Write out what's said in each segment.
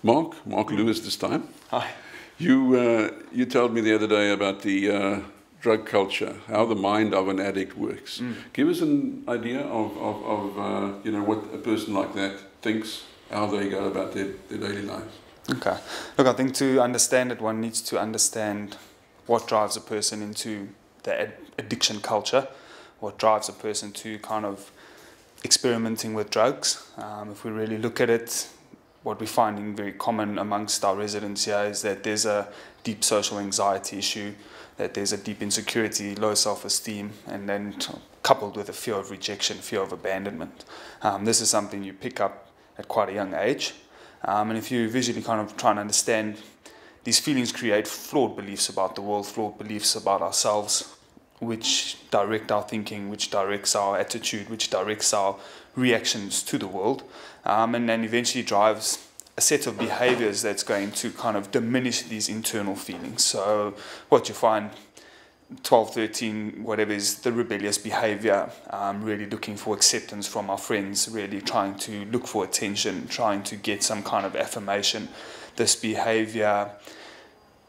Mark Lewis this time. Hi. You told me the other day about the drug culture, how the mind of an addict works. Give us an idea of you know, what a person like that thinks, how they go about their daily lives. Okay. Look, I think to understand it, one needs to understand what drives a person into the addiction culture, what drives a person to kind of experimenting with drugs. If we really look at it, what we're finding very common amongst our residents here is that there's a deep social anxiety issue, that there's a deep insecurity, low self-esteem, and then coupled with a fear of rejection, fear of abandonment. This is something you pick up at quite a young age. And if you visually kind of try and understand, these feelings create flawed beliefs about the world, flawed beliefs about ourselves, which direct our thinking, which directs our attitude, which directs our reactions to the world, and then eventually drives a set of behaviors that's going to kind of diminish these internal feelings. So what you find, 12, 13, whatever is the rebellious behavior, really looking for acceptance from our friends, really trying to look for attention, trying to get some kind of affirmation. This behavior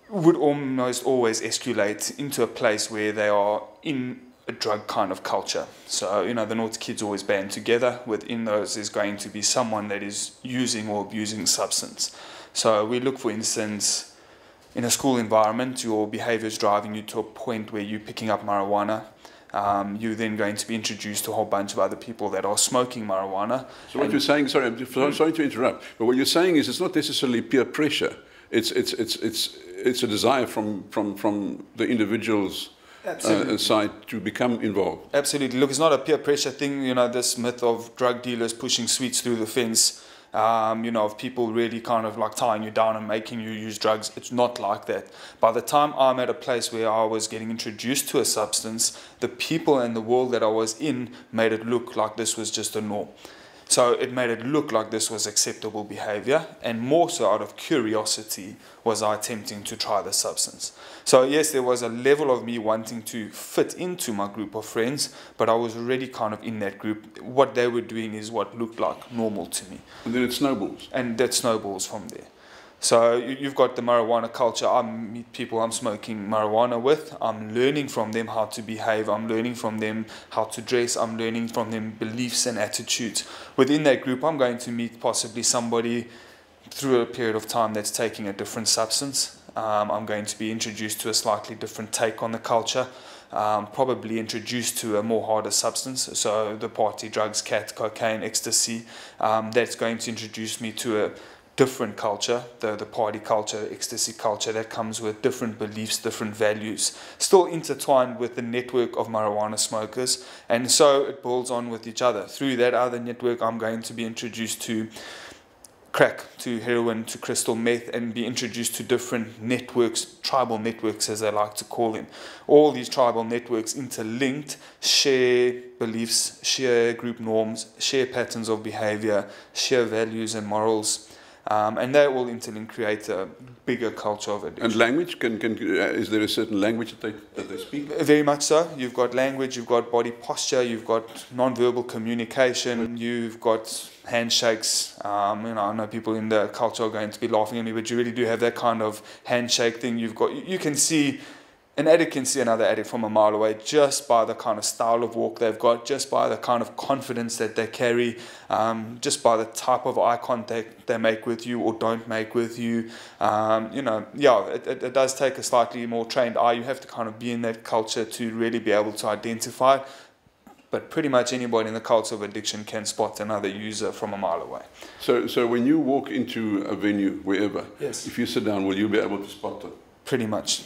would almost always escalate into a place where they are in a drug kind of culture. So, you know, the naughty kids always band together. Within those is going to be someone that is using or abusing substance. So we look, for instance, in a school environment, your behavior is driving you to a point where you're picking up marijuana. You're then going to be introduced to a whole bunch of other people that are smoking marijuana. So what you're saying, sorry to interrupt, but what you're saying is it's not necessarily peer pressure. It's a desire from the individual's side to become involved. Absolutely. Look, it's not a peer pressure thing. You know, this myth of drug dealers pushing sweets through the fence, you know, of people really kind of like tying you down and making you use drugs. It's not like that. By the time I'm at a place where I was getting introduced to a substance, the people and the world that I was in made it look like this was just a norm. So it made it look like this was acceptable behavior, and more so out of curiosity was I attempting to try the substance. So yes, there was a level of me wanting to fit into my group of friends, but I was already kind of in that group. What they were doing is what looked like normal to me. And then it snowballs. And that snowballs from there. So you've got the marijuana culture. I meet people I'm smoking marijuana with. I'm learning from them how to behave. I'm learning from them how to dress. I'm learning from them beliefs and attitudes. Within that group, I'm going to meet possibly somebody through a period of time that's taking a different substance. I'm going to be introduced to a slightly different take on the culture. Probably introduced to a more harder substance. So the party drugs, cat, cocaine, ecstasy. That's going to introduce me to a different culture, the party culture, ecstasy culture, that comes with different beliefs, different values, still intertwined with the network of marijuana smokers, and so it builds on with each other. Through that other network, I'm going to be introduced to crack, to heroin, to crystal meth, and be introduced to different networks, tribal networks as they like to call them. All these tribal networks interlinked, share beliefs, share group norms, share patterns of behavior, share values and morals. And they all interlink, create a bigger culture of addiction. And language, is there a certain language that they speak? Very much so. You've got language, you've got body posture, you've got non-verbal communication, you've got handshakes. You know, I know people in the culture are going to be laughing at me, but you really do have that kind of handshake thing. You can see, an addict can see another addict from a mile away just by the kind of style of walk they've got, just by the kind of confidence that they carry, just by the type of eye contact they make with you or don't make with you. You know, yeah, it does take a slightly more trained eye. You have to kind of be in that culture to really be able to identify. But pretty much anybody in the culture of addiction can spot another user from a mile away. So when you walk into a venue, wherever, yes, if you sit down, will you be able to spot them? Pretty much.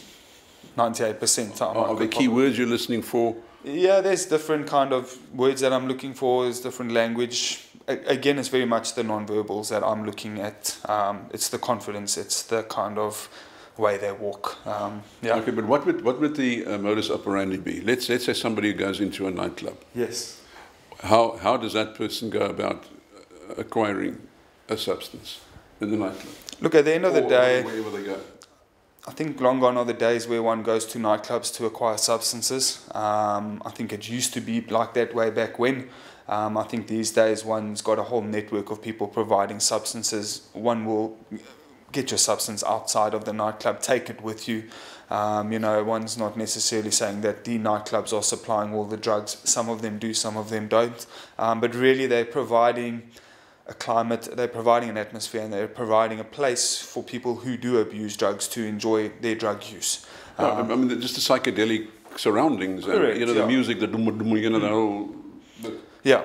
98%. Are the key words you're listening for? Yeah, there's different kind of words that I'm looking for. There's different language. Again, it's very much the non-verbals that I'm looking at. It's the confidence. It's the kind of way they walk. Yeah. Okay, but what would the modus operandi be? Let's say somebody goes into a nightclub. Yes. How does that person go about acquiring a substance in the nightclub? Look, at the end of the day, wherever they go. I think long gone are the days where one goes to nightclubs to acquire substances. I think it used to be like that way back when. I think these days one's got a whole network of people providing substances. One will get your substance outside of the nightclub, take it with you. You know, one's not necessarily saying that the nightclubs are supplying all the drugs. Some of them do, some of them don't. But really they're providing a climate, they're providing an atmosphere, and they're providing a place for people who do abuse drugs to enjoy their drug use. I mean, just the psychedelic surroundings, correct, you know, the music, the you know, the whole... Yeah.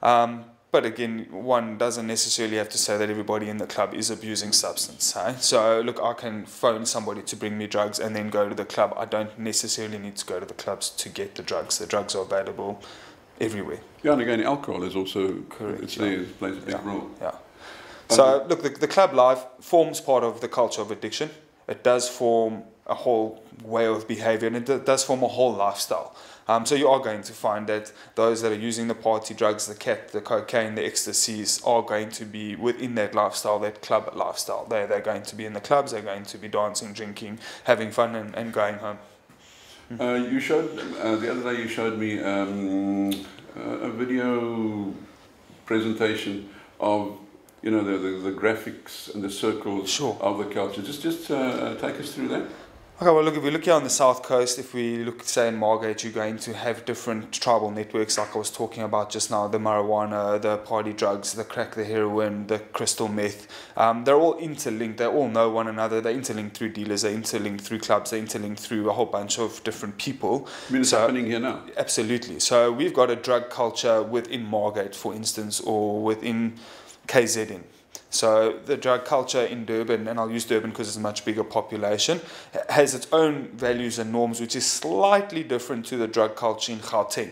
But again, one doesn't necessarily have to say that everybody in the club is abusing substance. Eh? So, look, I can phone somebody to bring me drugs and then go to the club. I don't necessarily need to go to the clubs to get the drugs. The drugs are available everywhere. Yeah, and again, alcohol is also, correct, it's there, it plays a big role. Yeah. So, look, the club life forms part of the culture of addiction. It does form a whole way of behavior, and it does form a whole lifestyle. So you are going to find that those that are using the party drugs, the cat, the cocaine, the ecstasies, are going to be within that lifestyle, that club lifestyle. They're going to be in the clubs, they're going to be dancing, drinking, having fun, and going home. You showed, the other day you showed me a video presentation of, you know, the graphics and the circles Sure. of the culture. Just take us through that. Okay, well, look, if we look here on the south coast, if we look, say, in Margate, you're going to have different tribal networks, like I was talking about just now, the marijuana, the party drugs, the crack, the heroin, the crystal meth. They're all interlinked. They all know one another. They're interlinked through dealers. They're interlinked through clubs. They're interlinked through a whole bunch of different people. I mean, it's happening here now. Absolutely. So we've got a drug culture within Margate, for instance, or within KZN. So the drug culture in Durban, and I'll use Durban because it's a much bigger population, has its own values and norms, which is slightly different to the drug culture in Gauteng,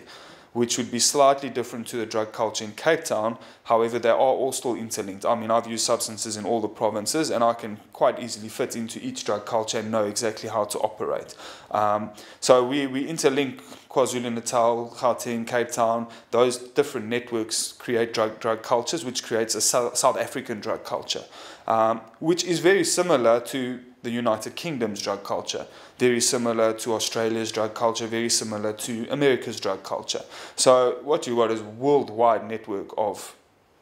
which would be slightly different to the drug culture in Cape Town. However, they are all still interlinked. I mean, I've used substances in all the provinces, and I can quite easily fit into each drug culture and know exactly how to operate. So we interlink KwaZulu-Natal, Gauteng, Cape Town. Those different networks create drug cultures, which creates a South African drug culture, which is very similar to the United Kingdom's drug culture, very similar to Australia's drug culture, very similar to America's drug culture. So what you got is a worldwide network of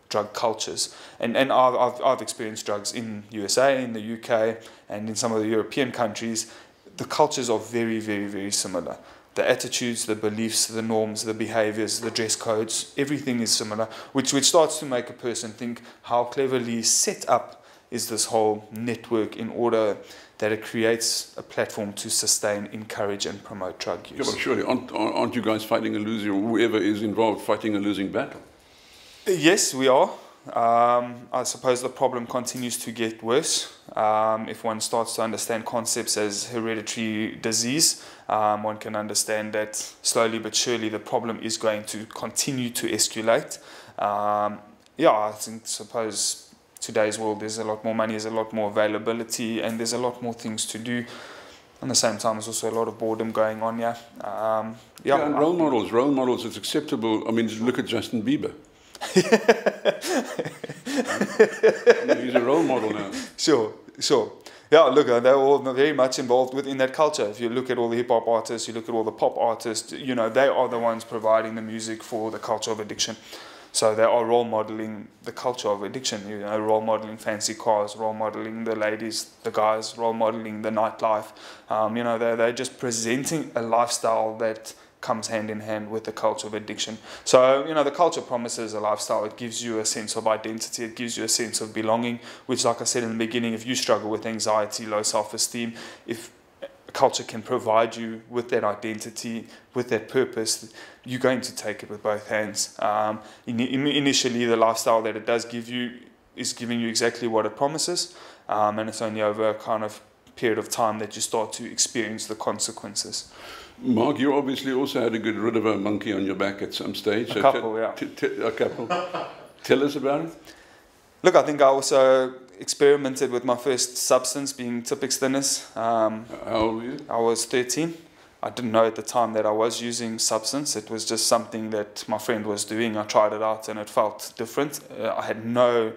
drug cultures. And I've experienced drugs in USA, in the UK, and in some of the European countries. The cultures are very, very, very similar. The attitudes, the beliefs, the norms, the behaviors, the dress codes, everything is similar, which starts to make a person think, how cleverly set up is this whole network in order that it creates a platform to sustain, encourage, and promote drug use. Yeah, but surely, aren't you guys fighting a losing, or whoever is involved fighting a losing battle? Yes, we are. I suppose the problem continues to get worse. If one starts to understand concepts as hereditary disease, one can understand that slowly but surely the problem is going to continue to escalate. I suppose today's world, there's a lot more money, there's a lot more availability, and there's a lot more things to do. At the same time, there's also a lot of boredom going on. And role models, it's acceptable. I mean, just look at Justin Bieber. I mean, he's a role model now. Sure. Yeah, look, they're all very much involved within that culture. If you look at all the hip-hop artists, you look at all the pop artists, you know, they are the ones providing the music for the culture of addiction. So they are role modeling the culture of addiction, you know, role modeling fancy cars, role modeling the ladies, the guys, role modeling the nightlife. You know, they're just presenting a lifestyle that comes hand in hand with the culture of addiction. So, you know, the culture promises a lifestyle. It gives you a sense of identity. It gives you a sense of belonging, which, like I said in the beginning, if you struggle with anxiety, low self-esteem, if culture can provide you with that identity, with that purpose, you're going to take it with both hands. Initially, the lifestyle that it does give you is giving you exactly what it promises, and it's only over a kind of period of time that you start to experience the consequences. Mark, you obviously also had a good rid of a monkey on your back at some stage. A couple, yeah. A couple. Tell us about it. Look, I think I also experimented with my first substance, being Tipex thinners. How old were you? I was 13. I didn't know at the time that I was using substance. It was just something that my friend was doing. I tried it out and it felt different. I had no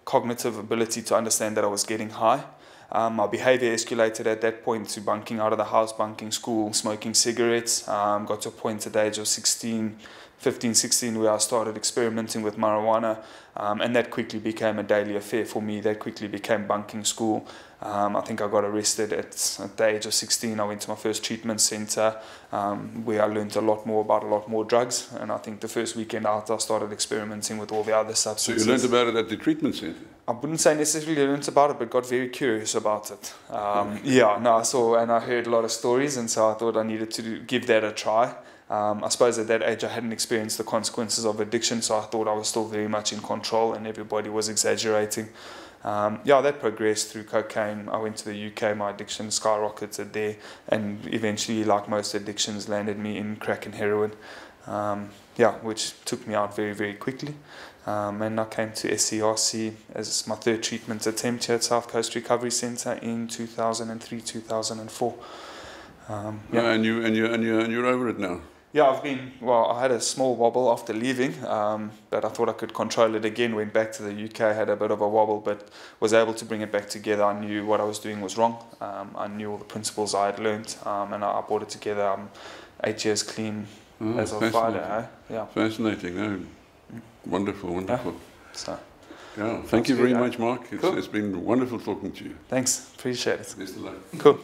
cognitive ability to understand that I was getting high. My behavior escalated at that point to bunking out of the house, bunking school, smoking cigarettes. Got to a point at the age of 15, 16, where I started experimenting with marijuana, and that quickly became a daily affair for me. That quickly became bunking school. I think I got arrested at the age of 16. I went to my first treatment center, where I learned a lot more about a lot more drugs, and I think the first weekend out I started experimenting with all the other substances. So you learned about it at the treatment center? I wouldn't say necessarily learned about it, but got very curious about it. Yeah, no, I saw and I heard a lot of stories, and so I thought I needed to give that a try. I suppose at that age I hadn't experienced the consequences of addiction, so I thought I was still very much in control and everybody was exaggerating. Yeah, that progressed through cocaine. I went to the UK, my addiction skyrocketed there, and eventually, like most addictions, landed me in crack and heroin, yeah, which took me out very, very quickly. And I came to SCRC as my third treatment attempt here at South Coast Recovery Centre in 2003, 2004. Yeah. And you're over it now? Yeah, I had a small wobble after leaving, but I thought I could control it again. Went back to the UK, had a bit of a wobble, but was able to bring it back together. I knew what I was doing was wrong. I knew all the principles I had learned, and I brought it together. I'm 8 years clean as of Friday. Eh? Yeah. Fascinating. No? Wonderful, wonderful. Yeah. So, yeah. Thank you very much, Mark. Cool. It's been wonderful talking to you. Thanks. Appreciate it. Best of luck. Cool.